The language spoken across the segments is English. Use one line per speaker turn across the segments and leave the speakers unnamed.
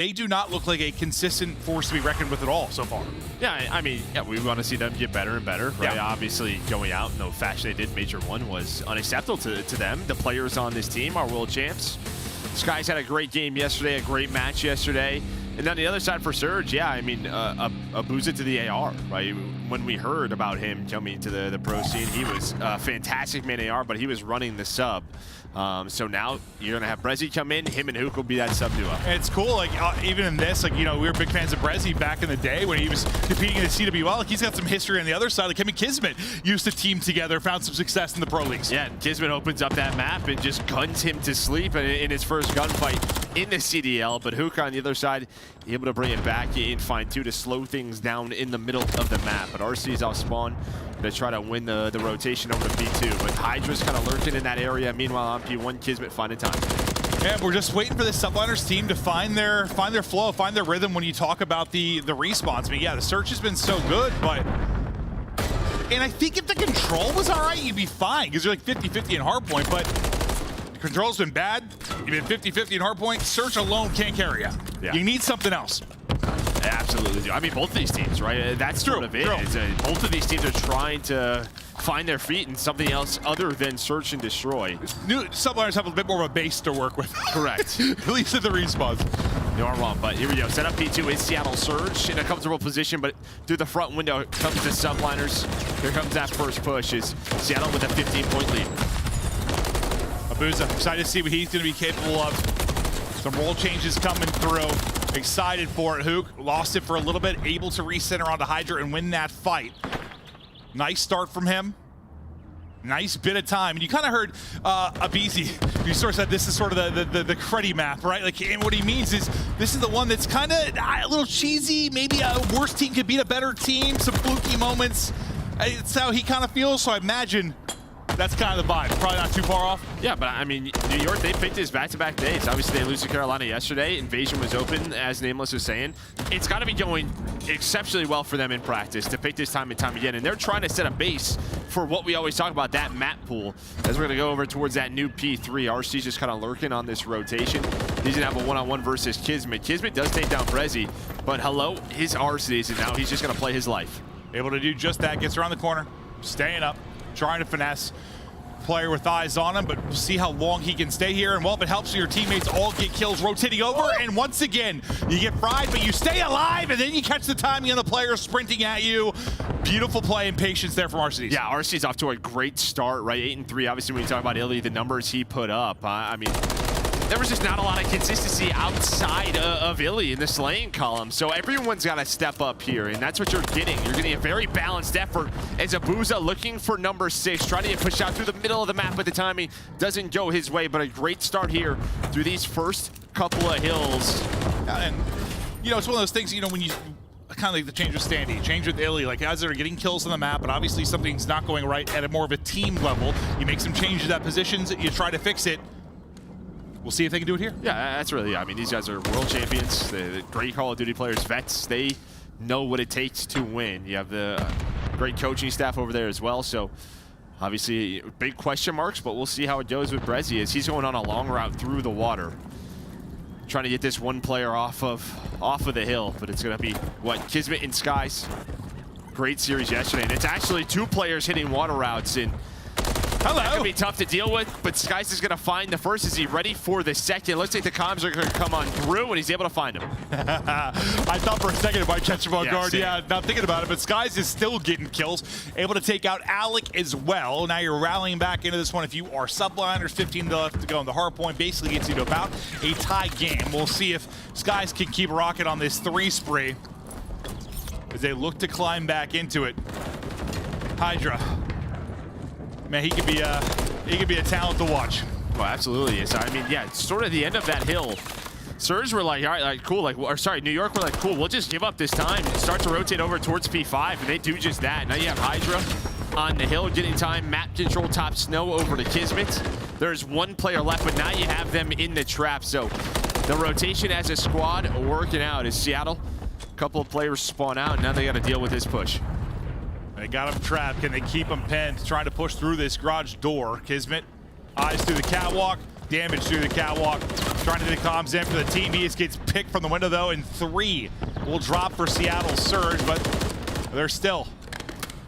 they do not look like a consistent force to be reckoned with at all so far.
Yeah, I mean, yeah, we want to see them get better and better, right? Yeah. Obviously, going out in the fashion they did Major 1 was unacceptable to them. The players on this team are world champs. Skies had a great game yesterday, a great match yesterday. And on the other side for Surge, yeah, I mean, a boost to the AR, right? When we heard about him coming to the pro scene, he was a fantastic main AR, but he was running the sub. So now you're going to have Brezzy come in, him and Hook will be that sub duo.
And it's cool, like, even in this, like, you know, we were big fans of Brezzy back in the day when he was competing in the CWL. Like, he's got some history on the other side. Like, him and Kismet used to team together, found some success in the pro leagues.
Yeah, Kismet opens up that map and just guns him to sleep in his first gunfight in the CDL. But Hook on the other side, able to bring it back in Find 2 to slow things down in the middle of the map. But RC's off spawn to try to win the rotation over to P2. But Hydra's kind of lurking in that area. Meanwhile, on P1, Kismet finding time.
And we're just waiting for the Subliners team to find their flow, find their rhythm when you talk about the respawns. I mean, yeah, the search has been so good, but... And I think if the control was all right, you'd be fine, because you're like 50-50 in hardpoint, but the control's been bad. You've been 50-50 in hardpoint. Search alone can't carry you. Yeah. You need something else.
Absolutely do. I mean, both of these teams, right? That's sort of it. Both of these teams are trying to find their feet in something else other than search and destroy.
New Subliners have a bit more of a base to work with.
Correct.
At least at the respawns.
You are wrong, but here we go. Set up P2 in Seattle Surge in a comfortable position, but through the front window comes the Subliners. Here comes that first push. Is Seattle with a 15-point lead.
Abuza, excited to see what he's going to be capable of. Some role changes coming through. Excited for it. Hook lost it for a little bit, able to recenter onto Hydra and win that fight. Nice start from him. Nice bit of time. And you kind of heard Abizi, you sort of said this is sort of the cruddy map, right? Like, and what he means is this is the one that's kind of a little cheesy. Maybe a worse team could beat a better team. Some fluky moments. It's how he kind of feels, so I imagine that's kind of the vibe. Probably not too far off.
Yeah, but I mean, New York, they picked his back-to-back days. Obviously, they lose to Carolina yesterday. Invasion was open, as Nameless was saying. It's got to be going exceptionally well for them in practice to pick this time and time again. And they're trying to set a base for what we always talk about, that map pool. As we're going to go over towards that new P3, RC's just kind of lurking on this rotation. He's going to have a one-on-one versus Kismet. Kismet does take down Brezzy, but hello, his RC's, and now he's just going to play his life.
Able to do just that, gets around the corner, staying up, trying to finesse. Player with eyes on him, but we'll see how long he can stay here. And well, if it helps your teammates all get kills, rotating over, and once again, you get fried, but you stay alive, and then you catch the timing on the player sprinting at you. Beautiful play and patience there from RC.
Yeah, RC's off to a great start, right? 8-3. Obviously, when you talk about Illy, the numbers he put up, I mean, there was just not a lot of consistency outside of Illy in the slaying column. So everyone's got to step up here, and that's what you're getting. You're getting a very balanced effort as Abuza looking for number 6, trying to get pushed out through the middle of the map, but the timing doesn't go his way. But a great start here through these first couple of hills.
And, you know, it's one of those things, you know, when you kind of like the change with Standy, change with Illy, like as they're getting kills on the map, but obviously something's not going right at a more of a team level. You make some changes at positions, you try to fix it. We'll see if they can do it here.
Yeah, that's really, I mean, these guys are world champions. The great Call of Duty players, vets. They know what it takes to win. You have the great coaching staff over there as well. So obviously big question marks, but we'll see how it goes with Brezzy as he's going on a long route through the water. Trying to get this one player off of the hill, but it's going to be, what, Kismet and Skies. Great series yesterday, and it's actually 2 players hitting water routes, and that could be tough to deal with, but Skies is going to find the first. Is he ready for the second? Looks like the comms are going to come on through, and he's able to find him.
I thought for a second it might catch him on guard. Yeah, not thinking about it, but Skies is still getting kills. Able to take out Alec as well. Now you're rallying back into this one. If you are Subliners, 15 left to go on the hard point. Basically gets you to about a tie game. We'll see if Skies can keep rocking on this 3 spree as they look to climb back into it. Hydra. Man, he could be a talent to watch.
Well, absolutely is. I mean, yeah, it's sort of the end of that hill. Surge were like, all right, like, cool, like, or sorry, New York were like, cool, we'll just give up this time and start to rotate over towards P5, and they do just that. Now you have Hydra on the hill getting time, map control, top snow over to Kismet. There's 1 player left, but now you have them in the trap. So the rotation as a squad working out is Seattle. A couple of players spawn out, and now they got to deal with this push.
They got him trapped. Can they keep him pinned? Trying to push through this garage door. Kismet, eyes through the catwalk, damage through the catwalk. trying to get the comms in for the team. He gets picked from the window though, and 3 will drop for Seattle Surge, but they're still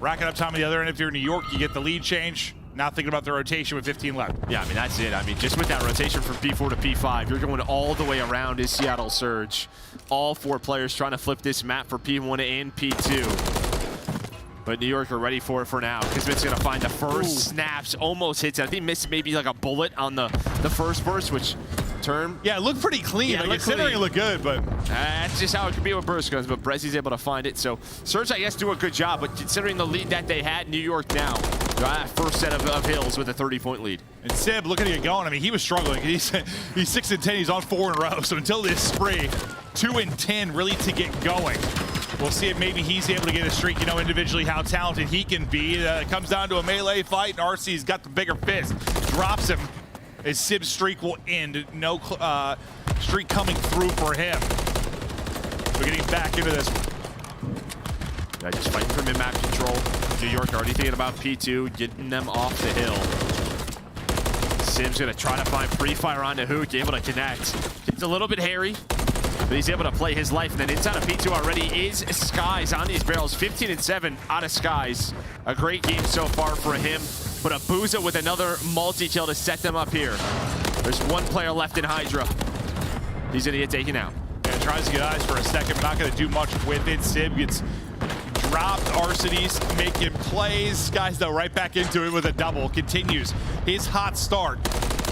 racking up time on the other end. If you're New York, you get the lead change. Now thinking about the rotation with 15 left.
Yeah, I mean, that's it. I mean, just with that rotation from P4 to P5, you're going all the way around is Seattle Surge. All 4 players trying to flip this map for P1 and P2. But New York are ready for it for now. Kismet's going to find the first snaps, almost hits it. I think missed maybe like a bullet on the first burst, which term.
Yeah, it looked pretty clean.
Yeah,
like, considering it looked good, but
that's just how it could be with burst guns, but Brezi's able to find it. So Surge, I guess, do a good job, but considering the lead that they had, New York now, first set of hills with a 30-point lead.
And Sib looking to get going. I mean, he was struggling. He's 6 and 10. He's on 4 in a row. So until this spree, 2 and 10 really to get going. We'll see if maybe he's able to get a streak. You know, individually how talented he can be. It comes down to a melee fight, and RC's got the bigger fist. Drops him. His Sib's streak will end. No streak coming through for him. We're getting back into this one.
Yeah, just fighting for mid-map control. New York already thinking about P2, getting them off the hill. Sim's gonna try to find free fire onto Hook, able to connect. It's a little bit hairy, but he's able to play his life. And then inside of P2 already is Skies on these barrels. 15 and 7 out of Skies. A great game so far for him. But Abuza with another multi-kill to set them up here. There's 1 player left in Hydra. He's gonna get taken out.
Yeah, tries to get eyes for a second, but not gonna do much with it. Sib gets dropped. Arcides making plays. Skies though right back into it with a double. Continues his hot start,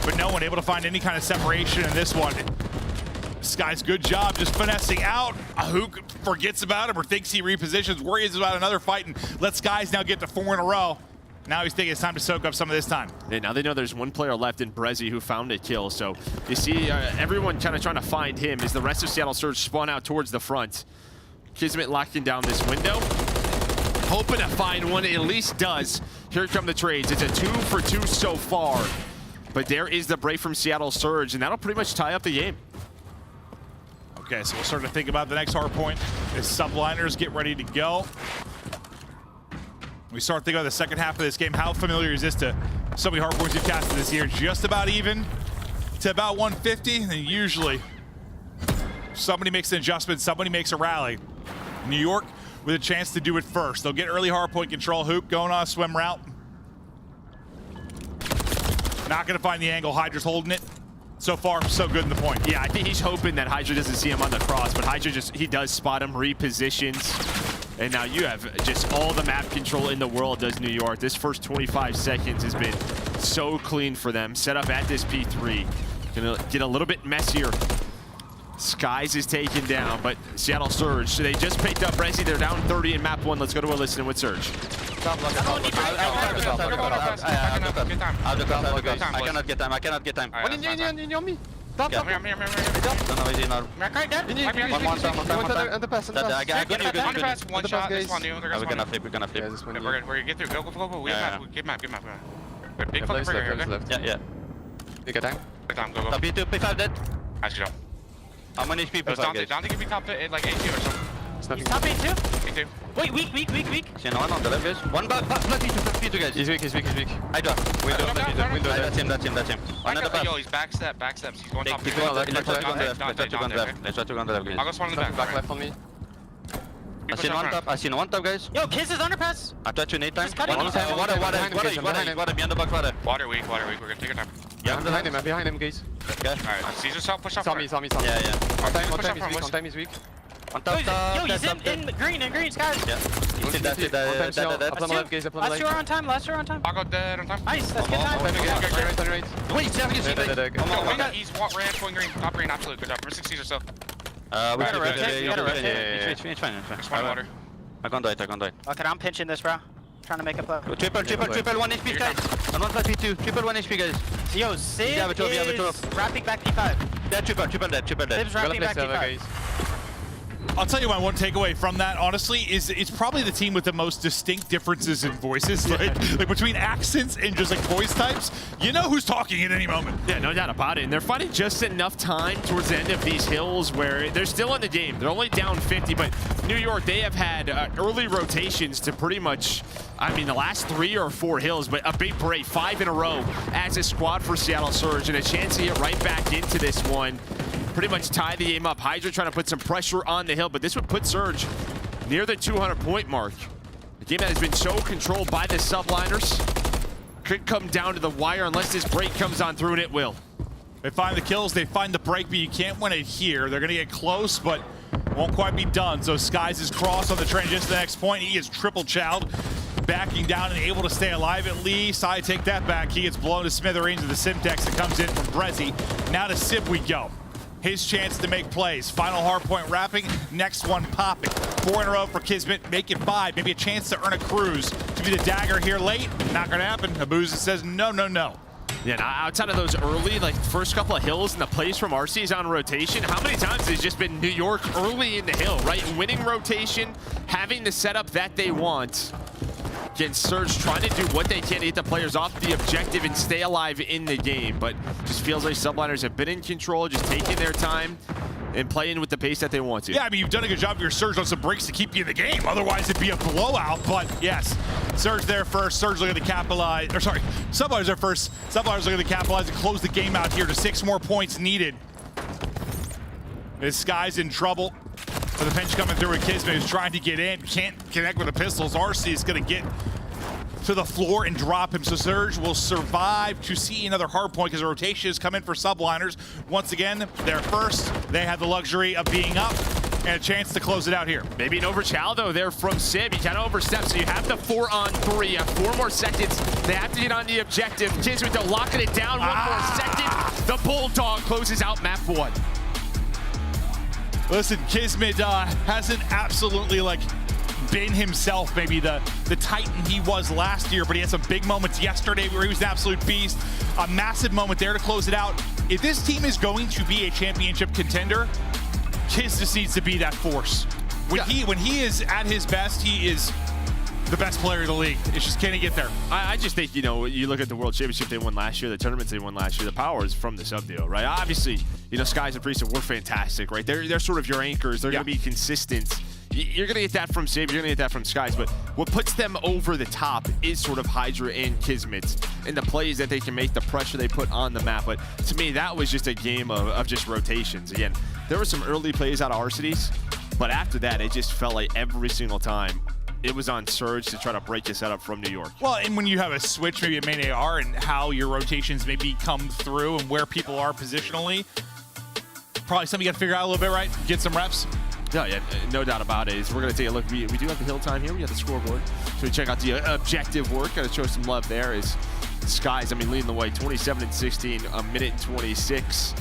but no one able to find any kind of separation in this one. Skies, good job just finessing out. Hook forgets about him or thinks he repositions, worries about another fight, and lets Skies now get to 4 in a row. Now he's thinking it's time to soak up some of this time.
And now they know there's 1 player left in Brezi who found a kill. So you see everyone kind of trying to find him as the rest of Seattle Surge spawn out towards the front. Kismet locking down this window. Hoping to find one, at least does. Here come the trades. It's a 2 for 2 so far. But there is the break from Seattle Surge, and that'll pretty much tie up the game.
Okay, so we'll start to think about the next hard point as Subliners get ready to go. We start thinking about the second half of this game. How familiar is this to so many hard points we've casted this year? Just about even to about 150, and usually somebody makes an adjustment, somebody makes a rally. New York with a chance to do it first. They'll get early hard point control. Hoop going on a swim route. Not gonna find the angle. Hydra's holding it. So far, so good in the point.
Yeah, I think he's hoping that Hydra doesn't see him on the cross, but Hydra he does spot him, repositions. And now you have just all the map control in the world, does New York. This first 25 seconds has been so clean for them. Set up at this P3. Gonna get a little bit messier. Skies is taken down, but Seattle Surge, so they just picked up Brezi. They're down 30 in map 1. Let's go to a listen with Surge.
I cannot get time. I cannot get time.
One in on me. Top.
No, he's in our...
Underpass, one shot, this one new.
We're gonna flip.
We're gonna get through. Go. We have map. Get map. Big fucking trigger, okay?
Yeah.
You got time? Go.
P2, P5 dead.
Nice job.
How many people?
Dante can be top like 8-2 or something.
He's top 8 too?
8-2.
Wait, weak.
See, no one on the left, guys. One back, P2, guys.
He's weak.
Hydra. Window. That's him. Another back.
Yo, he's backsteps. He's going top.
Let's try to go on the left. Let's try to go on the left, guys.
I'll go spawn in the back.
Back left on me.
I seen one top, guys.
Yo, Kiss is underpass.
I tried to nade time.
Just cut it.
Water, behind the box, water.
Water weak. We're gonna take our time.
Yeah,
I'm behind him, guys.
Okay.
Alright, Caesar self, push up.
Saw me.
Yeah.
On time is weak.
On top,
Yo, he's in green, guys.
Yeah. He's in that.
Up on the left, guys. Up on the
Last two are on time.
I'll go dead on time.
Nice, that's good time.
Right.
Wait, 70 feet.
He's ramp, going green, top green, absolute good job. We're 6 Caesar self.
We got a red. It's fine.
Just one water.
I can't die.
Okay, I'm pinching this, bro. Trying to make up a...
Triple 1 HP, guys. And one flat P2. Triple 1 HP, guys.
Yo, Sid
You have a 12.
is wrapping back P5.
Dead, triple dead.
Sib's wrapping back P5.
I'll tell you my one takeaway from that, honestly, is it's probably the team with the most distinct differences in voices. Like between accents and just like voice types, you know who's talking at any moment.
Yeah, no doubt about it. And they're finding just enough time towards the end of these hills where they're still in the game. They're only down 50, but New York, they have had early rotations to pretty much, I mean, the last 3 or 4 hills, but a big break, 5 in a row as a squad for Seattle Surge, and a chance to get right back into this one. Pretty much tie the game up. Hydra trying to put some pressure on the hill, but this would put Surge near the 200-point mark. A game that has been so controlled by the Subliners. Could come down to the wire unless this break comes on through, and it will.
They find the kills, they find the break, but you can't win it here. They're gonna get close, but won't quite be done. So Skies is cross on the transition to the next point. He is triple chowed, backing down and able to stay alive at least. I take that back. He gets blown to smithereens of the Simtex that comes in from Brezzy. Now to Sib we go. His chance to make plays. Final hard point wrapping, next one popping. 4 in a row for Kismet, make it 5. Maybe a chance to earn a cruise. To be the dagger here late, not gonna happen. Abuza says no, no, no.
Yeah, now outside of those early, like first couple of hills and the plays from RC is on rotation, how many times has it just been New York early in the hill, right? Winning rotation, having the setup that they want. Again, Surge trying to do what they can to get the players off the objective and stay alive in the game, but just feels like Subliners have been in control, just taking their time and playing with the pace that they want to.
Yeah, I mean, you've done a good job of your Surge on some breaks to keep you in the game. Otherwise, it'd be a blowout, but yes. Surge there first. Surge looking to capitalize, or sorry, Subliners there first. Subliners looking to capitalize and close the game out here to 6 more points needed. This Sky's in trouble. With the pinch coming through with Kismet, who's trying to get in, can't connect with the pistols. RC is gonna get to the floor and drop him. So Surge will survive to see another hard point because the rotation has come in for Subliners. Once again, they're first. They have the luxury of being up and a chance to close it out here.
Maybe an overchow though there from Sib. He kind of oversteps, so you have the 4-on-3. You have 4 more seconds. They have to get on the objective. Kismet though locking it down. 1 more second. The Bulldog closes out map 1.
Listen, Kismet hasn't absolutely like been himself, maybe the Titan he was last year, but he had some big moments yesterday where he was an absolute beast. A massive moment there to close it out. If this team is going to be a championship contender, Kiz just needs to be that force. When he is at his best, he is the best player in the league. It's just, can he get there?
I just think, you know, you look at the World Championship they won last year, the tournaments they won last year, the power is from the sub deal, right? Obviously, you know, Skies and Priest were fantastic, right? They're sort of your anchors. They're going to be consistent. You're going to get that from Sib, you're going to get that from Skies, but what puts them over the top is sort of Hydra and Kismet and the plays that they can make, the pressure they put on the map. But to me, that was just a game of just rotations. Again, there were some early plays out of Arcides, but after that, it just felt like every single time it was on Surge to try to break the setup from New York.
Well, and when you have a switch, maybe a main AR, and how your rotations maybe come through and where people are positionally, probably something you got to figure out a little bit, right? Get some reps.
Yeah, no doubt about it. We're going to take a look. We do have the hill time here. We have the scoreboard. So we check out the objective work. Got to show some love there. Is Skies, I mean, leading the way. 27 and 16, a minute and 26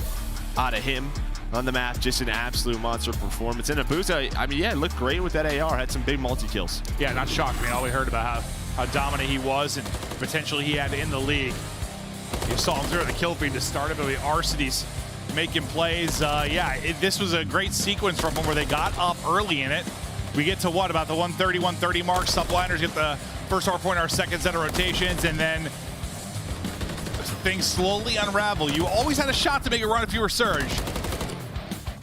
out of him on the map. Just an absolute monster performance. And Abuza, I mean, yeah, looked great with that AR. Had some big multi-kills.
Yeah, not shocked. I mean, all we heard about how dominant he was and potential he had in the league. You saw him through the kill feed to start it, but with Arcides making plays. This was a great sequence from him where they got up early in it. We get to what, about the 130 mark. Subliners get the first hard point, our second set of rotations, and then things slowly unravel. You always had a shot to make a run if you were Surge.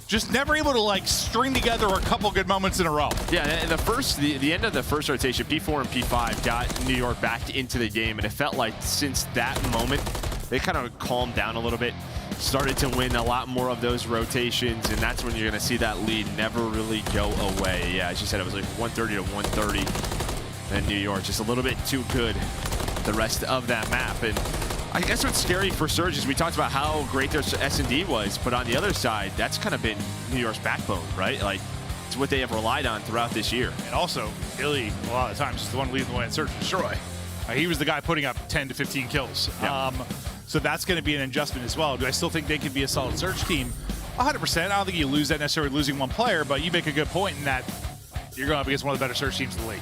Just never able to like string together a couple good moments in a row.
Yeah, and the end of the first rotation, P4 and P5 got New York back into the game, and it felt like since that moment, they kind of calmed down a little bit, started to win a lot more of those rotations, and that's when you're going to see that lead never really go away. Yeah, as you said, it was like 130 to 130, and New York just a little bit too good the rest of that map. And I guess what's scary for Surge is we talked about how great their S&D was, but on the other side, that's kind of been New York's backbone, right? Like, it's what they have relied on throughout this year.
And also, Illy, a lot of times, is the one leading the way in Search and Destroy. He was the guy putting up 10 to 15 kills.
Yeah.
So that's going to be an adjustment as well. Do I still think they could be a solid Surge team? 100%. I don't think you lose that necessarily losing one player, but you make a good point in that you're going up against one of the better Surge teams in the league.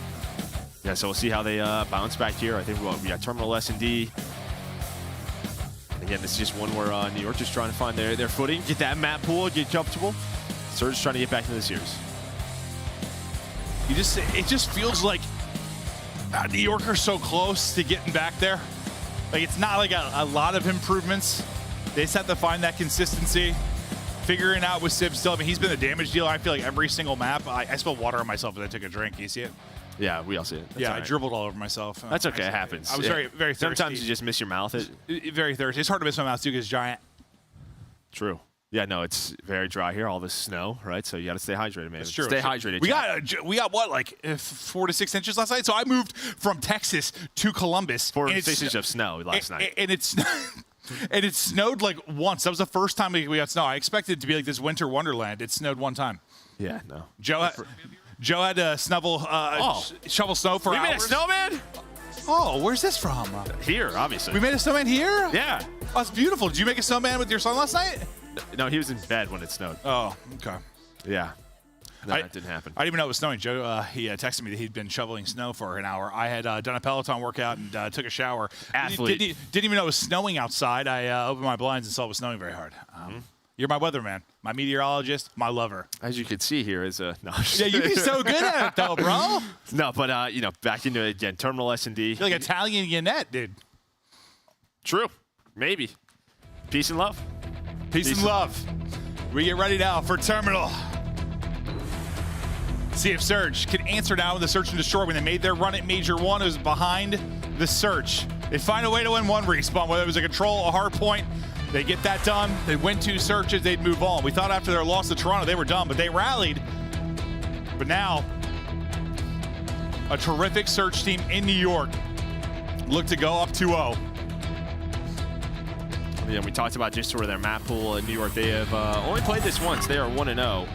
Yeah, so we'll see how they bounce back here. I think we got Terminal S&D. Again, this is just one where New York just trying to find their footing, get that map pool, get comfortable. Surge trying to get back into the series.
it just feels like New York are so close to getting back there. Like, it's not like a lot of improvements. They just have to find that consistency. Figuring out with Sib still. I mean, he's been the damage dealer. I feel like every single map. I spilled water on myself as I took a drink. You see it?
Yeah, we all see it. That's
yeah,
all right.
I dribbled all over myself.
That's okay. It happens.
I was very thirsty.
Sometimes you just miss your mouth.
Very thirsty. It's hard to miss my mouth too because it's giant.
True. Yeah, no, it's very dry here. All this snow, right? So you got to stay hydrated, man.
That's true.
Stay hydrated.
We got what, like 4 to 6 inches last night? So I moved from Texas to Columbus.
4 to 6 inches of snow last night.
And it's and it snowed like once. That was the first time we got snow. I expected it to be like this winter wonderland. It snowed one time.
Yeah, no.
Joe had to shovel snow for hours.
We made a snowman?
Oh, where's this from?
Here, obviously.
We made a snowman here?
Yeah.
Oh, that's beautiful. Did you make a snowman with your son last night?
No, he was in bed when it snowed.
Oh, okay.
Yeah. No, that didn't happen.
I didn't even know it was snowing. Joe, he texted me that he'd been shoveling snow for an hour. I had done a Peloton workout and took a shower.
Athlete.
Didn't even know it was snowing outside. I opened my blinds and saw it was snowing very hard. You're my weatherman, my meteorologist, my lover.
As you can see here is a... No.
Yeah, you'd be so good at it, though, bro.
No, but, you know, back into it again. Terminal S&D.
You're like Italian Yannette, dude.
True. Maybe. Peace and love.
Peace and love. We get ready now for Terminal. See if Surge can answer now with the search and destroy. When they made their run at Major 1, it was behind the search. They find a way to win one respawn, whether it was a control, a hard point. They get that done. They win 2 searches, they'd move on. We thought after their loss to Toronto, they were done, but they rallied. But now, a terrific search team in New York look to go up 2-0.
Yeah, we talked about just sort of their map pool in New York. They have only played this once. They are 1-0.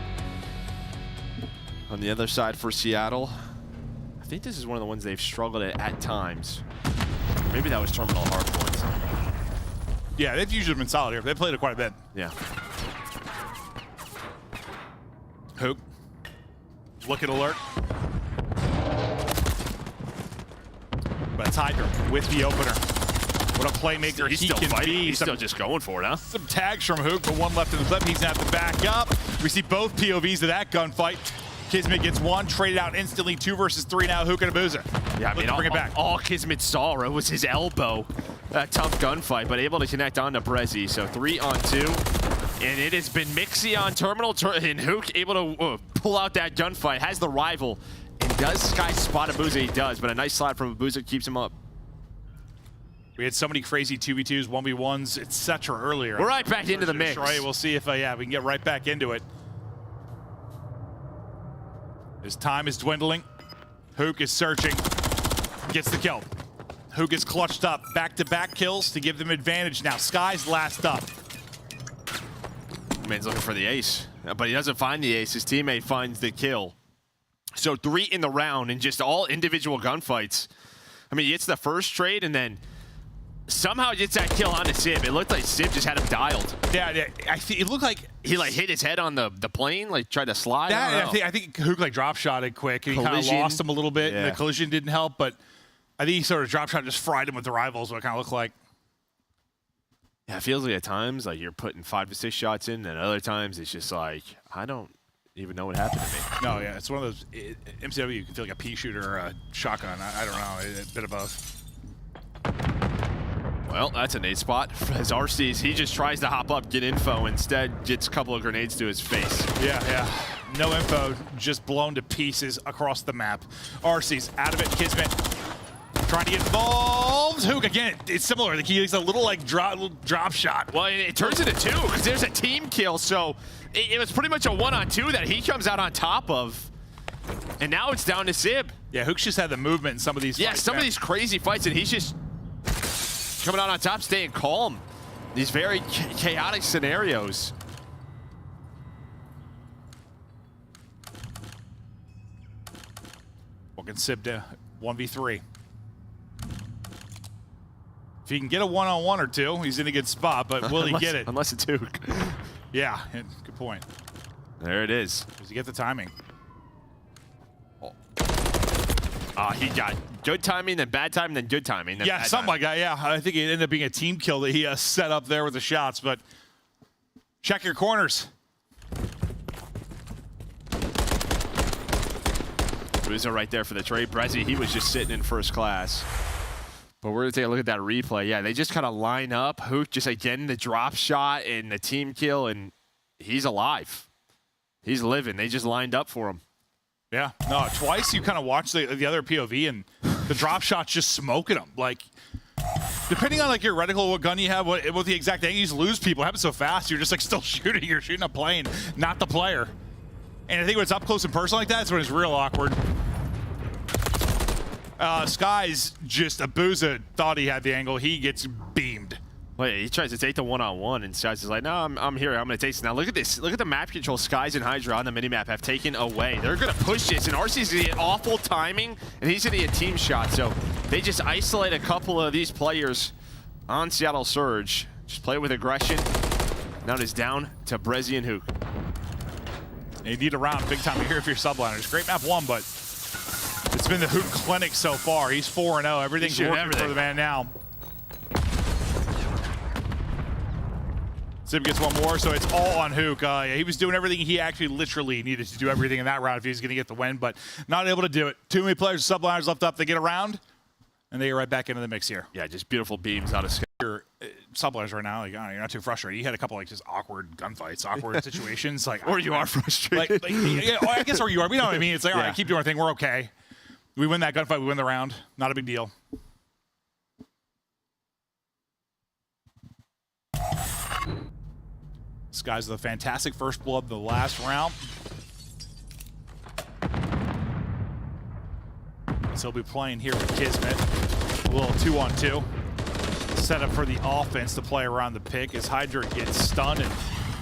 On the other side for Seattle, I think this is one of the ones they've struggled at times. Maybe that was Terminal Hardpoint.
Yeah, they've usually been solid here. They played it quite a bit.
Yeah.
Hook. Look at alert. But it's Hydra with the opener. What a playmaker
He's
he
still
can
fighting.
be.
He's still just going for it, huh?
Some tags from Hook, but one left in the clip. He's going to have to back up. We see both POVs of that gunfight. Kismet gets 1, traded out instantly. 2 versus 3 now. Hook and Abuza.
Yeah, I mean,
bring it back.
All Kismet saw was his elbow. That tough gunfight, but able to connect on to Brezzy. So 3 on 2. And it has been Mixie on Terminal, and Hook able to pull out that gunfight. Has the rival. And does Sky spot Abuza? He does, but a nice slide from Abuza keeps him up.
We had so many crazy 2v2s, 1v1s, etc. earlier.
We're right back into the mix.
Right, we'll see if we can get right back into it. His time is dwindling. Hook is searching. Gets the kill. Hook is clutched up. Back-to-back kills to give them advantage now. Sky's last up.
Man's looking for the ace, but he doesn't find the ace. His teammate finds the kill. So 3 in the round and just all individual gunfights. I mean, he gets the first trade and then somehow gets that kill onto Sib. It looked like Sib just had him dialed.
Yeah, it looked like
he hit his head on the plane, like tried to slide.
I think Hook like drop shotted quick and he kind of lost him a little bit. Yeah. And the collision didn't help, but I think he sort of drop shot just fried him with the rivals. What it kind of looked like.
Yeah, it feels like at times like you're putting 5 to 6 shots in, and other times it's just like I don't even know what happened to me.
No, yeah, it's one of those MCW. You can feel like a pea shooter or a shotgun. I don't know, a bit of both.
Well, that's a nade spot. As RC's, he just tries to hop up, get info, instead gets a couple of grenades to his face.
Yeah. No info, just blown to pieces across the map. RC's out of it. Kismet trying to get involved. Hook, again, it's similar. He gets a little like drop shot.
Well, it turns into 2 because there's a team kill, so it was pretty much a 1-on-2 that he comes out on top of. And now it's down to Sib.
Yeah, Hook's just had the movement in some of these fights.
Yeah, some of these crazy fights, and he's just coming out on top, staying calm. These very chaotic scenarios.
Walking Sib to 1v3. If he can get a 1-on-1 or 2, he's in a good spot, but will he get it?
Unless it's Hook.
Yeah, good point.
There it is.
Does he get the timing?
He got good timing, then bad timing, then good timing. Then
yeah, something like that, yeah. I think it ended up being a team kill that he set up there with the shots, but check your corners.
Abuza right there for the trade. Brezzy, he was just sitting in first class. But we're going to take a look at that replay. Yeah, they just kind of line up. Hook just, again, the drop shot and the team kill, and he's alive. He's living. They just lined up for him.
Yeah. No, twice you kind of watch the other POV, and the drop shot's just smoking them. Like, depending on, like, your reticle, what gun you have, what the exact angle, you just lose people. It happens so fast, you're just, like, still shooting. You're shooting a plane, not the player. And I think when it's up close and personal like that, it's when it's real awkward. Sky's just, Abuza thought he had the angle. He gets beamed.
Well, yeah, he tries to take the one-on-one, and Sky's is like, no, I'm here. I'm going to take this. Now, look at this. Look at the map control Sky's and Hydra on the minimap have taken away. They're going to push this, and RC's going to get awful timing, and he's going to get team shot. So they just isolate a couple of these players on Seattle Surge. Just play with aggression. Now it is down to Brezzy and Hook.
You need a round big time here if you're Subliners. Great map 1, but it's been the Hook clinic so far. He's 4-0. Everything's working for the man now. Sib gets one more, so it's all on Hook. He was doing everything. He actually literally needed to do everything in that round if he was going to get the win, but not able to do it. Too many players, Subliners left up. They get around, and they get right back into the mix here.
Yeah, just beautiful beams out of Sky.
Subliners right now, like, you're not too frustrated. You had a couple like just awkward gunfights, awkward situations, like,
Or you are frustrated.
I guess, or you are. We know what I mean. It's like, all right, keep doing our thing. We're okay. We win that gunfight. We win the round. Not a big deal. Sky's the fantastic first blood the last round. So he'll be playing here with Kismet. A little 2-on-2. Set up for the offense to play around the pick as Hydra gets stunned, and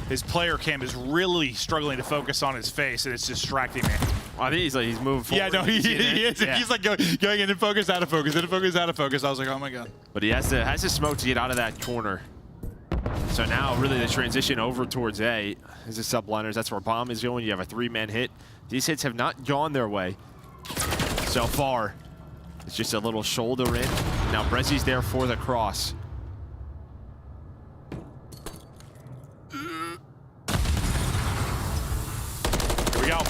his player cam is really struggling to focus on his face, and it's distracting me.
Well, I think he's moving forward.
Yeah, no, he is. Yeah. He's like going in and focus, out of focus, in and focus, out of focus. I was like, oh my god.
But he has to smoke to get out of that corner. So now really the transition over towards A is the Subliners. That's where Bomb is going. You have a 3-man hit. These hits have not gone their way so far. It's just a little shoulder in. Now Brezzy's there for the cross.
Here we go.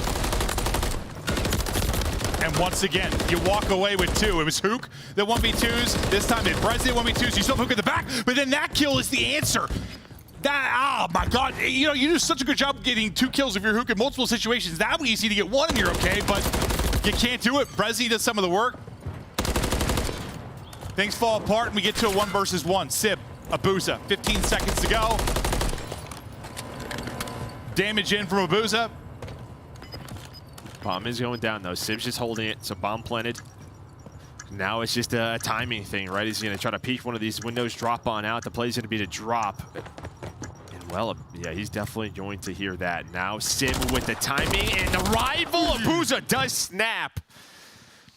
And once again, you walk away with 2. It was Hook that 1v2s. This time it's Brezzy 1v2s. You still have Hook at the back, but then that kill is the answer. Oh my god, you do such a good job getting 2 kills if you're Hook in multiple situations. That would be easy to get 1 and you're okay, but you can't do it. Brezzy does some of the work. Things fall apart and we get to a 1 versus 1. Sib, Abuza, 15 seconds to go. Damage in from Abuza.
Bomb is going down though. Sib's just holding it, so bomb planted. Now it's just a timing thing, right? He's going to try to peek one of these windows, drop on out. The play's going to be to drop. And well, yeah, he's definitely going to hear that. Now Sib with the timing, and the rival Abuza does snap.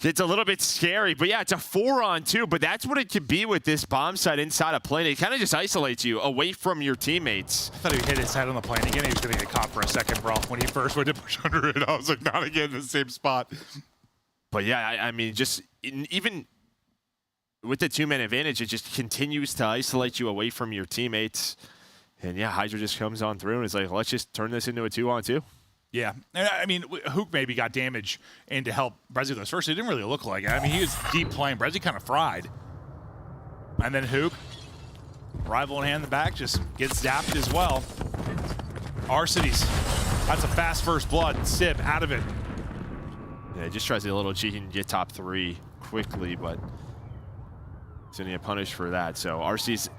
It's a little bit scary, but yeah, it's a 4-on-2, but that's what it could be with this bomb site inside a plane. It kind of just isolates you away from your teammates.
I thought he hit his head on the plane again. He was going to get caught for a second, bro. When he first went to push under it, I was like, not again in the same spot.
But yeah, I mean, just even with the 2-man advantage, it just continues to isolate you away from your teammates. And yeah, Hydra just comes on through and it's like, let's just turn this into a 2-on-2.
Yeah, and I mean, Hook maybe got damage in to help Brezzy those first. It didn't really look like it. I mean, he was deep playing. Brezzy kind of fried. And then Hook, rival in hand in the back, just gets zapped as well. Arcities, that's a fast first blood. Sib out of it.
Yeah, just tries to get a little cheeky and get top 3 quickly, but he's going to get punished for that. So RC's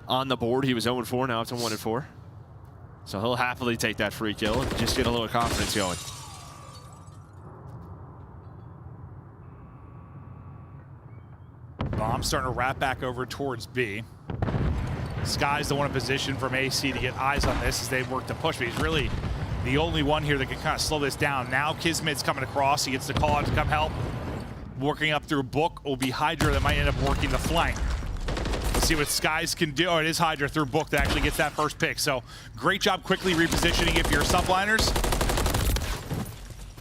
on the board. He was 0-4, now it's a 1-4. So he'll happily take that free kill and just get a little confidence going.
Bomb starting to wrap back over towards B. Sky's the one in position from AC to get eyes on this as they work to push, but he's really the only one here that can kind of slow this down. Now Kismet's coming across. He gets the call out to come help. Working up through Book will be Hydra that might end up working the flank. Let's see what Skies can do. Oh, it is Hydra through Book that actually gets that first pick. So great job quickly repositioning if you're Subliners.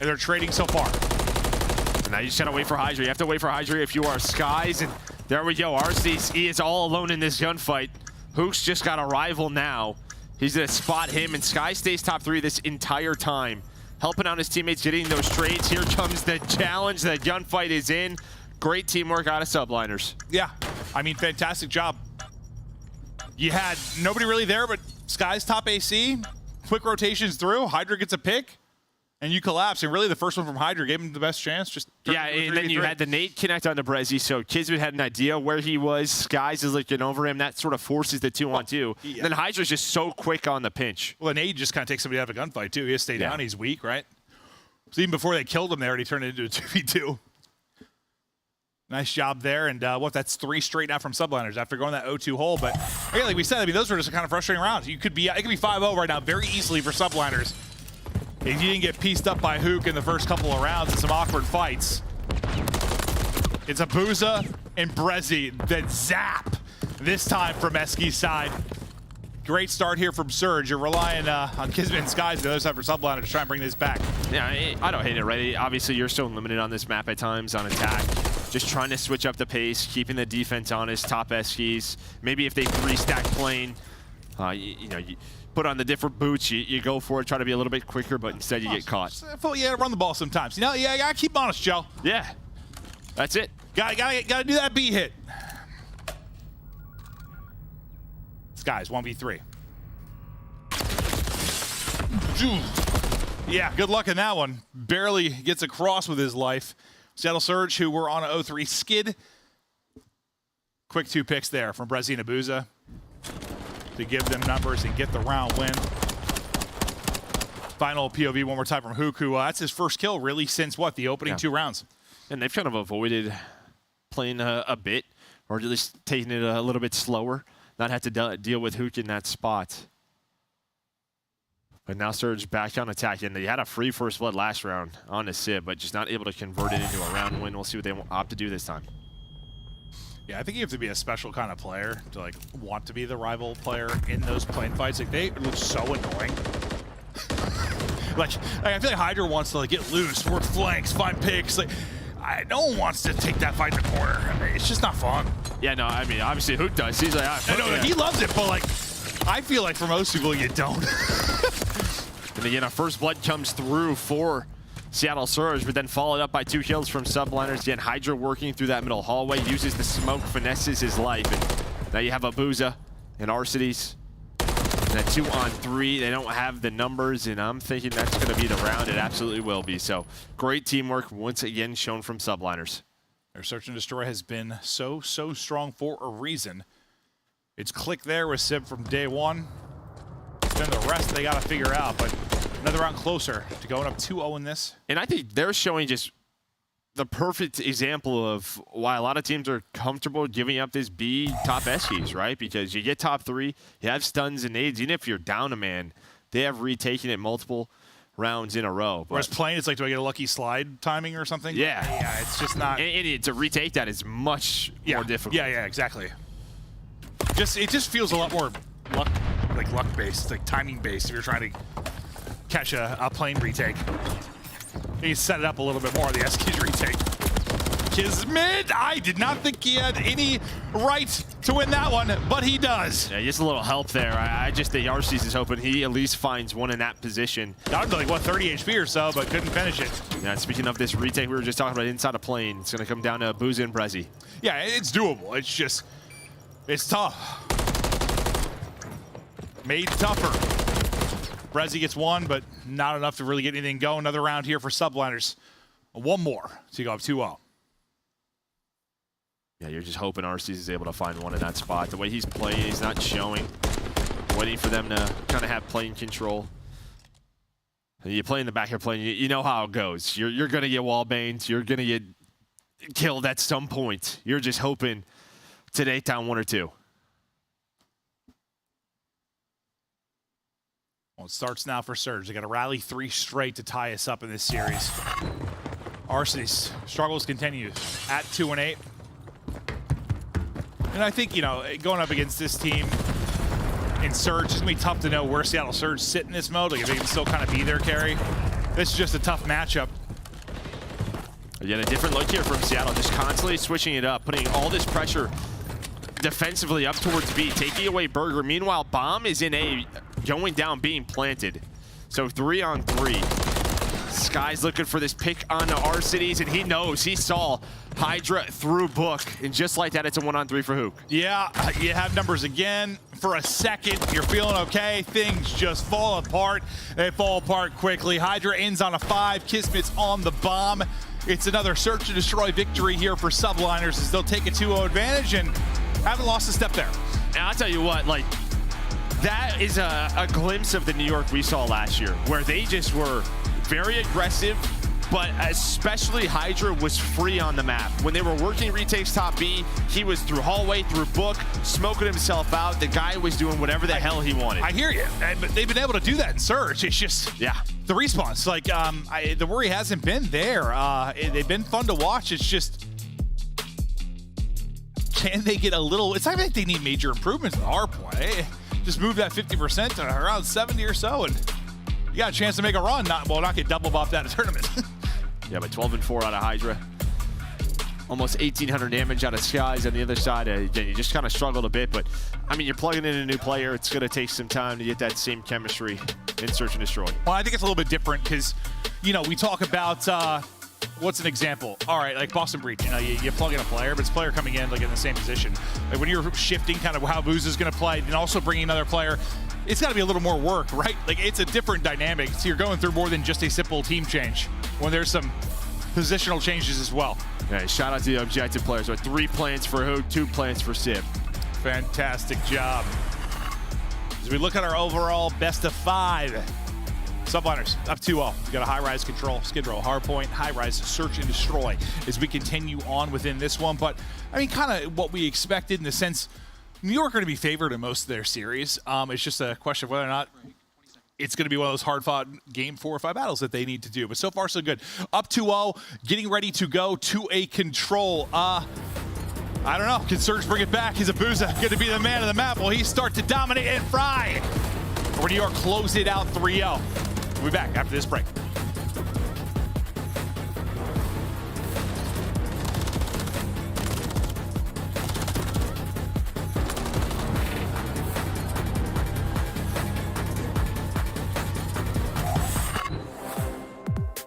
And they're trading so far.
Now you just gotta wait for Hydra. You have to wait for Hydra if you are Skies. And there we go. RC is all alone in this gunfight. Hook's just got a rival now. He's gonna spot him, and Sky stays top 3 this entire time. helping out his teammates, getting those trades. Here comes the challenge. The gunfight is in. Great teamwork out of Subliners.
Yeah, I mean, fantastic job. You had nobody really there but Sky's top AC. Quick rotations through. Hydra gets a pick, and you collapse. And really, the first one from Hydra gave him the best chance. Just
yeah, and then you had the nade connect onto Brezzy, so Kismet had an idea where he was. Skies is looking over him. That sort of forces the 2-on-2.
Yeah.
Then Hydra's just so quick on the pinch.
Well, the nade just kind of takes somebody out of a gunfight, too. He has to stay down. He's weak, right? So even before they killed him, they already turned it into a 2v2. Nice job there, and that's 3 straight now from Subliners after going that 0-2 hole. But again, like we said, I mean, those were just kind of frustrating rounds. It could be 5-0 right now very easily for Subliners if you didn't get pieced up by Hook in the first couple of rounds in some awkward fights. It's Abuza and Brezzy that zap this time from Eski's side. Great start here from Surge. You're relying on Kismet and Skies on the other side for Subliners to try and bring this back.
Yeah, I don't hate it, right? Obviously, you're so limited on this map at times on attack. Just trying to switch up the pace, keeping the defense honest, top Eskies. Maybe if they 3-stack plane, you put on the different boots, you go for it, try to be a little bit quicker, but instead you get caught.
Yeah, run the ball sometimes. You gotta keep honest, Joe.
Yeah, that's it.
Gotta do that B hit. Skies, 1v3. Yeah, good luck in that one. Barely gets across with his life. Seattle Surge, who were on a 0-3 skid. Quick 2 picks there from Brezzy and Abuza to give them numbers and get the round win. Final POV one more time from Hook, who that's his first kill really since the opening 2 rounds.
And they've kind of avoided playing a bit, or at least taking it a little bit slower. Not had to deal with Hook in that spot. But now Surge back on attack, and they had a free first blood last round on the Sib, but just not able to convert it into a round win. We'll see what they opt to do this time.
Yeah, I think you have to be a special kind of player to want to be the rival player in those plane fights. They look so annoying. I feel like Hydra wants to get loose, work flanks, find picks. No one wants to take that fight in the corner. It's just not fun.
Yeah, no, I mean, obviously Hook does. He's like,
he loves it, but I feel like for most people you don't.
And again, a first blood comes through for Seattle Surge, but then followed up by 2 kills from Subliners. Again, Hydra working through that middle hallway, uses the smoke, finesses his life. And now you have Abuza and Arcides. And a 2-on-3. They don't have the numbers, and I'm thinking that's going to be the round. It absolutely will be. So great teamwork once again shown from Subliners.
Their search and destroy has been so strong for a reason. It's click there with Sib from day one. Then the rest they got to figure out, but another round closer to going up 2-0 in this.
And I think they're showing just the perfect example of why a lot of teams are comfortable giving up this B top Eskies, right? Because you get top 3, you have stuns and nades. Even if you're down a man, they have retaken it multiple rounds in a row.
Whereas playing, it's do I get a lucky slide timing or something?
Yeah.
It's just not.
And to retake that is much more difficult.
Yeah, exactly. It just feels a lot more luck-based, timing-based if you're trying to catch a plane retake. He set it up a little bit more on the Eskies retake. Kismet, I did not think he had any right to win that one, but he does.
Yeah, just a little help there. I just think Arcides is hoping he at least finds one in that position.
Down to 30 HP or so, but couldn't finish it.
Yeah, speaking of this retake we were just talking about inside a plane, it's going to come down to Abuza and Brezzy.
Yeah, it's doable. It's just, it's tough. Made tougher. Brezzy gets 1, but not enough to really get anything going. Another round here for Subliners. 1 more to go up 2-0.
Yeah, you're just hoping Arcides is able to find one in that spot. The way he's playing, he's not showing. Waiting for them to kind of have plane control. And you play in the back of your plane, you know how it goes. You're going to get wallbanged. You're going to get killed at some point. You're just hoping to take down 1 or 2.
Well, it starts now for Surge. They got to rally 3 straight to tie us up in this series. Arcides struggles continue at 2-8. And I think, going up against this team in Surge, it's going to be tough to know where Seattle Surge sit in this mode. If they can still kind of be their carry. This is just a tough matchup.
Again, a different look here from Seattle, just constantly switching it up, putting all this pressure defensively up towards B, taking away Burger. Meanwhile, Bomb is in A, going down, being planted. So 3-on-3. Sky's looking for this pick on the R-Cities, and he knows. He saw Hydra through Book, and just like that, it's a 1-on-3 for Hook.
Yeah, you have numbers again. For a second, you're feeling okay. Things just fall apart. They fall apart quickly. Hydra ends on a 5. Kismet's on the bomb. It's another search and destroy victory here for Subliners as they'll take a 2-0 advantage and haven't lost a step there.
And I'll tell you what, like, that is a glimpse of the New York we saw last year, where they just were very aggressive, but especially Hydra was free on the map. When they were working retakes top B, he was through hallway, through Book, smoking himself out. The guy was doing whatever the hell he wanted.
I hear you, but they've been able to do that in Surge. It's just the response. Like, the worry hasn't been there. They've been fun to watch. It's just, can they get a little? It's not even like they need major improvements in our play. Just move that 50% to around 70 or so, and you got a chance to make a run. Not get double buffed out of tournament.
Yeah, but 12-4 out of Hydra. Almost 1,800 damage out of Skies on the other side. Again, you just kind of struggled a bit, but I mean, you're plugging in a new player. It's going to take some time to get that same chemistry in Search and Destroy.
Well, I think it's a little bit different because, you know, we talk about what's an example? All right, like Boston Breach, you know, you plug in a player, but it's a player coming in like in the same position. Like when you're shifting kind of how Booz is going to play and also bringing another player, it's got to be a little more work, right? Like it's a different dynamic. So you're going through more than just a simple team change when there's some positional changes as well.
Yeah, shout out to the objective players. So 3 plants for Hoog, 2 plants for Sib.
Fantastic job. As we look at our overall best of 5, Subliners up 2-0. We got a high-rise control, skid row, hardpoint, high-rise, search and destroy as we continue on within this one. But I mean, kind of what we expected in the sense, New York are going to be favored in most of their series. It's just a question of whether or not it's going to be one of those hard-fought game 4 or 5 battles that they need to do. But so far, so good. Up 2-0, getting ready to go to a control. I don't know. Can Surge bring it back? Is Abuza going to be the man of the map? Will he start to dominate and fry? Or New York close it out 3-0? We'll be back after this break.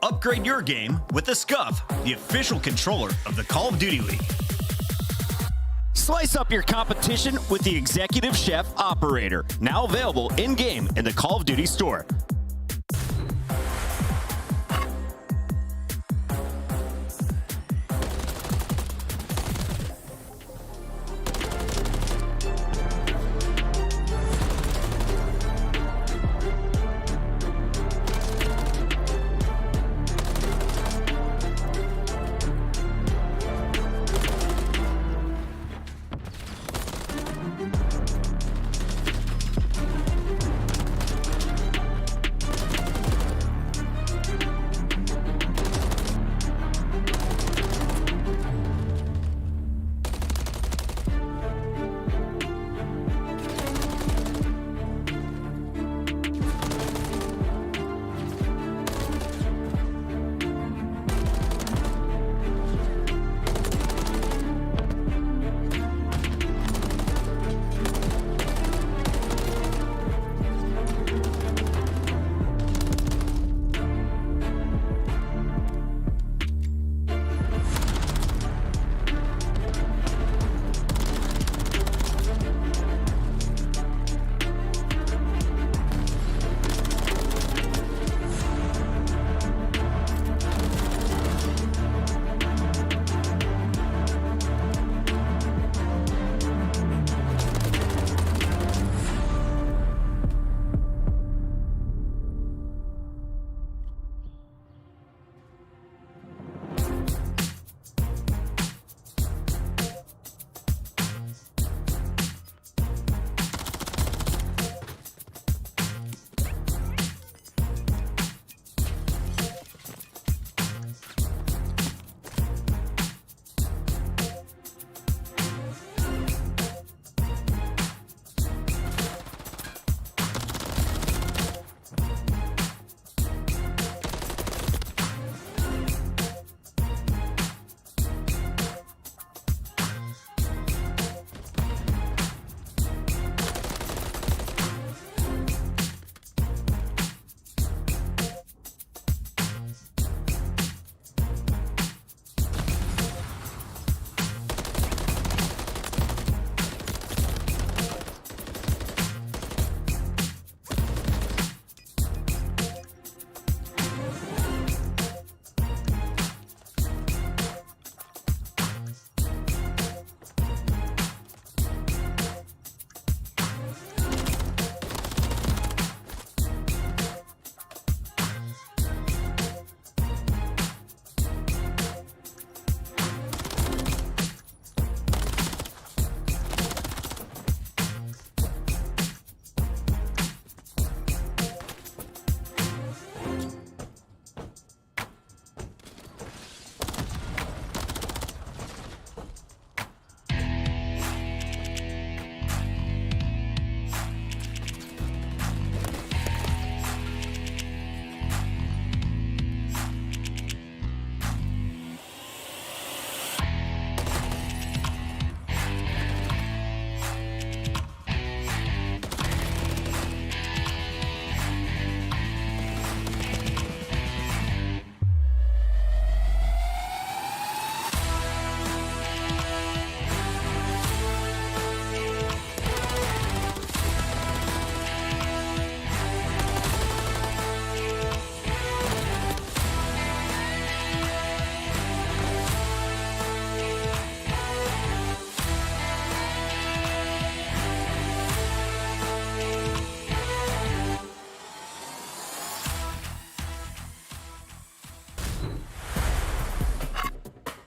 Upgrade your game with the Scuff, the official controller of the Call of Duty League. Slice up your competition with the Executive Chef Operator, now available in-game in the Call of Duty store.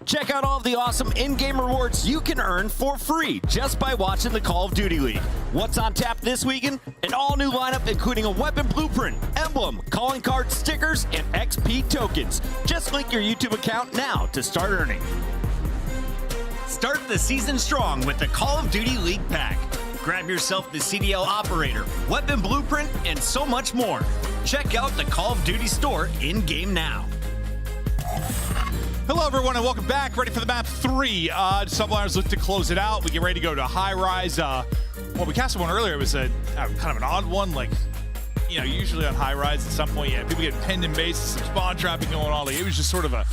Check out all of the awesome in-game rewards you can earn for free just by watching the Call of Duty League. What's on tap this weekend? An all-new lineup including a weapon blueprint, emblem, calling card stickers, and XP tokens. Just link your YouTube account now to start earning. Start the season strong with the Call of Duty League Pack. Grab yourself the CDL Operator, weapon blueprint, and so much more. Check out the Call of Duty store in-game now.
Hello, everyone, and welcome back. Ready for the map 3. Subliners look to close it out. We get ready to go to high rise. Well, we casted one earlier. It was a kind of an odd one. Like, you know, usually on high rise at some point, people get pinned in base, some spawn trapping going on. Like, it was just sort of a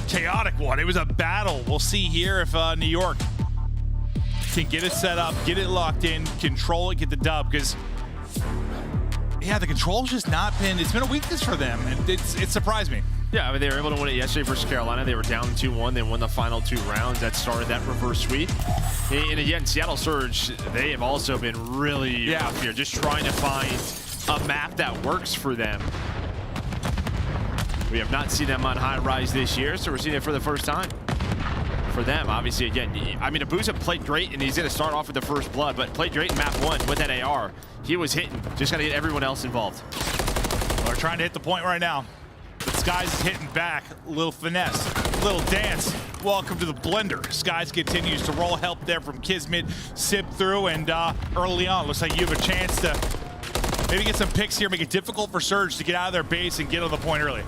chaotic one. It was a battle. We'll see here if New York can get it set up, get it locked in, control it, get the dub. Because, yeah, the control's just not been. It's been a weakness for them, and it surprised me.
Yeah, I mean, they were able to win it yesterday versus Carolina. They were down 2-1. They won the final 2 rounds. That started that reverse sweep. And again, Seattle Surge, they have also been really rough here, just trying to find a map that works for them. We have not seen them on high rise this year, so we're seeing it for the first time. For them, obviously, again, I mean, Abuza played great, and he's going to start off with the first blood, but played great in map 1 with that AR. He was hitting. Just got to get everyone else involved.
Well, they're trying to hit the point right now. But Skies is hitting back. Little finesse, little dance. Welcome to the blender. Skies continues to roll. Help there from Kismet. Sip through, and early on, looks like you have a chance to maybe get some picks here, make it difficult for Surge to get out of their base and get on the point early.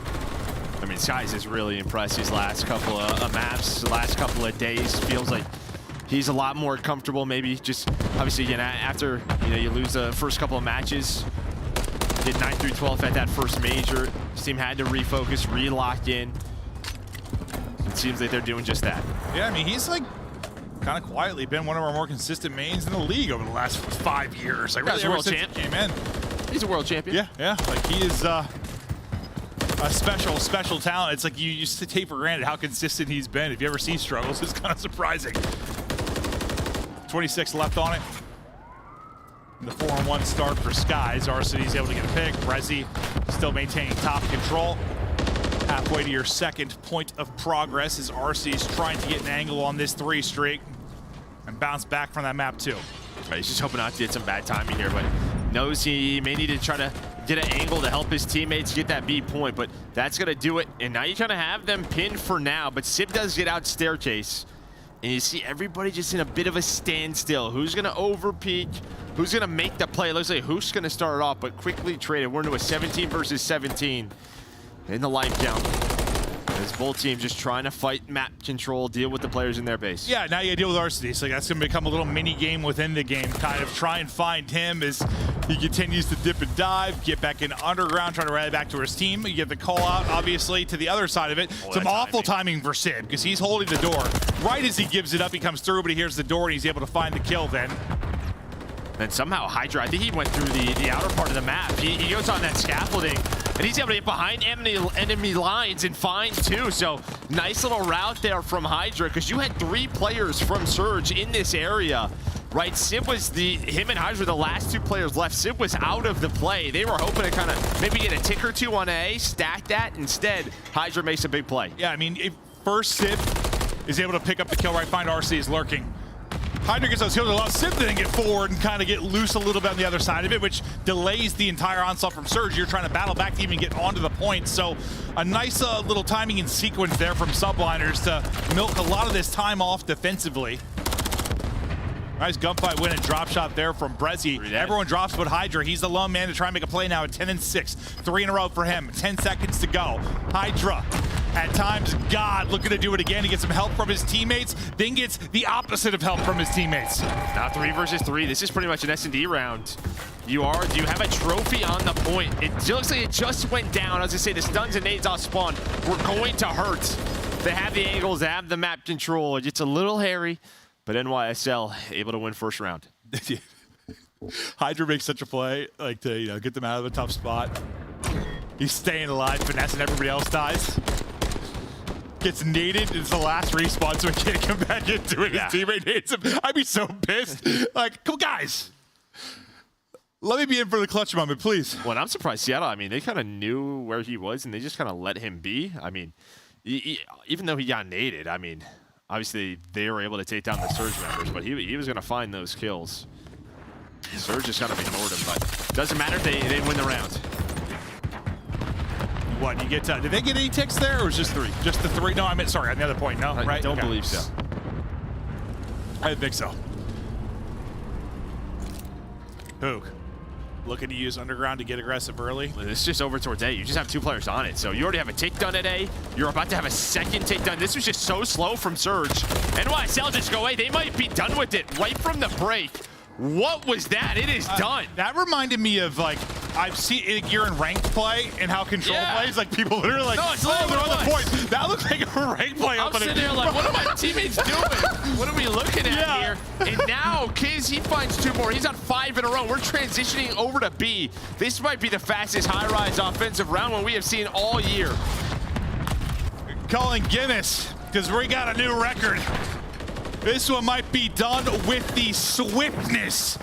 I mean, Skies is really impressed these last couple of maps, the last couple of days. Feels like he's a lot more comfortable, maybe just, obviously, again, after, you lose the first couple of matches, did 9 through 12 at that first major. This team had to refocus, re-lock in. It seems like they're doing just that.
Yeah, I mean, he's like kind of quietly been one of our more consistent mains in the league over the last 5 years. Like, really,
He's a world champ.
Came in.
He's a world champion.
Yeah. Like, he is a special talent. It's like you used to take for granted how consistent he's been. If you ever see struggles, it's kind of surprising. 26 left on it. The 4-1 start for Skies. Arcity's able to get a pick. Rezi still maintaining top control. Halfway to your second point of progress as Arcee's trying to get an angle on this 3 streak and bounce back from that map 2.
Right, he's just hoping not to get some bad timing here, but knows he may need to try to get an angle to help his teammates get that B point, but that's going to do it. And now you kind of have them pinned for now, but Sip does get out staircase. And you see everybody just in a bit of a standstill. Who's going to overpeak? Who's going to make the play? It looks like who's going to start it off, but quickly traded. We're into a 17 versus 17 in the life count. As both teams just trying to fight map control, deal with the players in their base.
Yeah, now you gotta deal with Arcity. So that's gonna become a little mini game within the game. Kind of try and find him as he continues to dip and dive, get back in underground, try to rally back to his team. You get the call out, obviously, to the other side of it. Some awful timing for Sid, because he's holding the door. Right as he gives it up, he comes through, but he hears the door, and he's able to find the kill then.
And somehow Hydra, I think he went through the outer part of the map. He goes on that scaffolding, and he's able to get behind enemy lines and find 2. So nice little route there from Hydra, because you had 3 players from Surge in this area. Right, Sib was him and Hydra were the last 2 players left. Sib was out of the play. They were hoping to kind of maybe get a tick or 2 on A, stack that. Instead, Hydra makes a big play.
Yeah, I mean, if first Sib is able to pick up the kill right, find RC is lurking. Hydra gets those kills a lot. Sib then get forward and kind of get loose a little bit on the other side of it, which delays the entire onslaught from Surge. You're trying to battle back to even get onto the point. So a nice little timing and sequence there from Subliners to milk a lot of this time off defensively. Nice gunfight win and drop shot there from Brezzy. Everyone drops but Hydra. He's the lone man to try and make a play now at 10-6. 3 in a row for him. 10 seconds to go. Hydra, at times, God, looking to do it again. He gets some help from his teammates, then gets the opposite of help from his teammates.
Now 3 versus 3. This is pretty much an S&D round. Do you have a trophy on the point? It looks like it just went down. As I say, the stuns and nades off spawn were going to hurt. They have the angles, they have the map control. It's a little hairy, but NYSL able to win first round.
Hydra makes such a play, like to get them out of a tough spot. He's staying alive, finessing everybody else dies. Gets naded, it's the last respawn, so he can't come back into it. His teammate nades him. I'd be so pissed. Like, come on, guys. Let me be in for the clutch moment, please.
Well, I'm surprised Seattle, I mean, they kind of knew where he was, and they just kind of let him be. I mean, even though he got naded, I mean, obviously they were able to take down the Surge members, but he was going to find those kills. Surge just kind of ignored him, but doesn't matter. They win the round.
What, you get to, did they get any ticks there, or was just 3? Just the 3? No, I meant, sorry, on the other point, no, right?
I don't believe so.
I didn't think so. Hook, looking to use Underground to get aggressive early.
It's just over towards A. You just have 2 players on it. So you already have a take done at A. You're about to have a second take done. This was just so slow from Surge. NYSL just go away. They might be done with it right from the break. What was that? It is done.
That reminded me of, like, I've seen you're in ranked play and how Control plays. Like, people literally like,
no, it's
they're on the
what it
point. That looks like a ranked play.
I'm sitting there like, what are my teammates doing? What are we looking at here? And now, Kiz, he finds 2 more. He's on 5 in a row. We're transitioning over to B. This might be the fastest high-rise offensive round one we have seen all year.
Calling Guinness, because we got a new record. This one might be done with the swiftness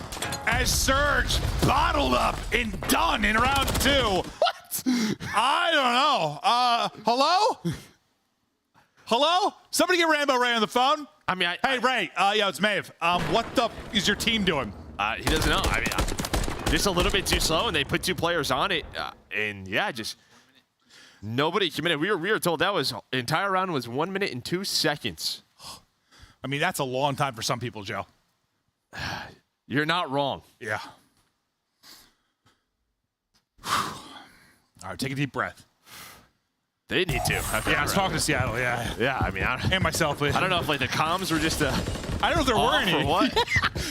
as Surge bottled up and done in round 2. What? I don't know. Hello? Hello? Somebody get Rambo Ray on the phone.
I mean,
hey, Ray. Yeah, it's Maeve. What the is your team doing?
He doesn't know. I mean, just a little bit too slow, and they put 2 players on it. And yeah, just nobody committed. We were told that was entire round was 1 minute and 2 seconds.
I mean, that's a long time for some people, Joe.
You're not wrong.
Yeah. All right, take a deep breath.
They need to.
Yeah, I was talking to Seattle, yeah.
Yeah, I mean,
and myself.
I don't know if, like, the comms were just
I don't know if there were any.
Or what?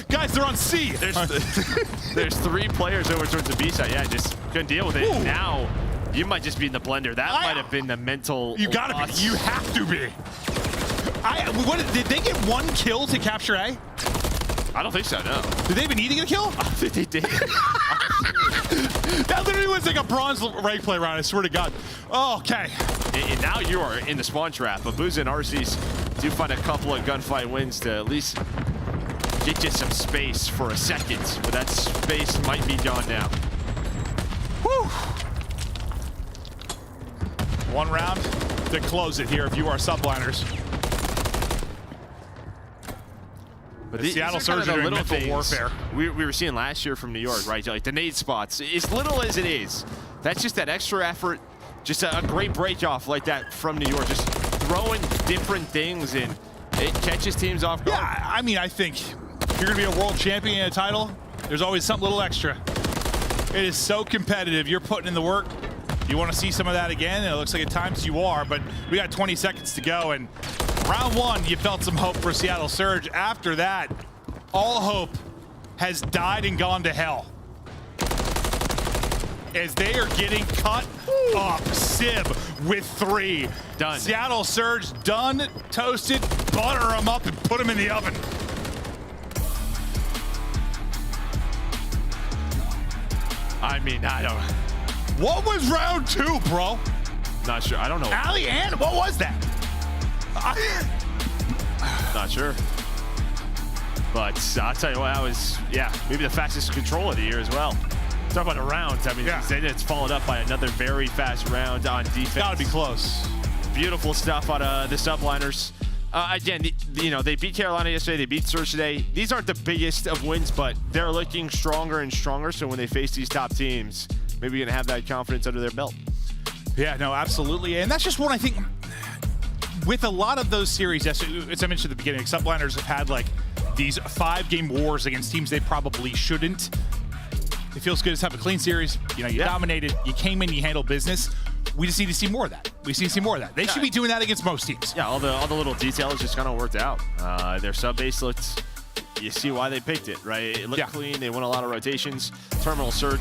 Guys, they're on C.
There's 3 players over towards the B side. Yeah, just couldn't deal with it. Ooh. Now, you might just be in the blender. That might have been the mental
You gotta be. You have to be. What, did they get 1 kill to capture A?
I don't think so, no.
Did they even need to get a kill?
I think they did.
That literally was like a bronze rank play round, I swear to God. Oh, okay.
And now you are in the spawn trap. Abuza and Arceus do find a couple of gunfight wins to at least get you some space for a second. But that space might be gone now.
Whew. 1 round to close it here if you are Subliners.
But
the Seattle Surge are doing mental warfare.
We were seeing last year from New York, right? Like the nade spots, as little as it is, that's just that extra effort, just a great break off like that from New York, just throwing different things and it catches teams off guard.
Yeah, I mean, I think if you're gonna be a world champion in a title, there's always something little extra. It is so competitive. You're putting in the work. You want to see some of that again? And it looks like at times you are, but we got 20 seconds to go. And round 1, you felt some hope for Seattle Surge. After that, all hope has died and gone to hell. As they are getting cut up. Sib with 3.
Done.
Seattle Surge done, toasted, butter them up and put them in the oven.
I mean, I don't.
What was round 2, bro?
Not sure. I don't know.
Ali Ann, what was that?
Not sure. But I'll tell you what, that was, yeah, maybe the fastest control of the year as well. Talk about a round. I mean, it's followed up by another very fast round on defense.
Gotta be close.
Beautiful stuff out of the Subliners. Again, you know, they beat Carolina yesterday. They beat Surge today. These aren't the biggest of wins, but they're looking stronger and stronger. So when they face these top teams, maybe you're going to have that confidence under their belt.
Yeah, no, absolutely. And that's just one I think with a lot of those series, as I mentioned at the beginning, Subliners have had like these 5-game wars against teams they probably shouldn't. It feels good to have a clean series. You know, you dominated, you came in, you handled business. We just need to see more of that. We need to see more of that. They should be doing that against most teams.
Yeah, all the little details just kind of worked out. Their sub base looked, you see why they picked it, right? It looked clean. They won a lot of rotations. Terminal Surge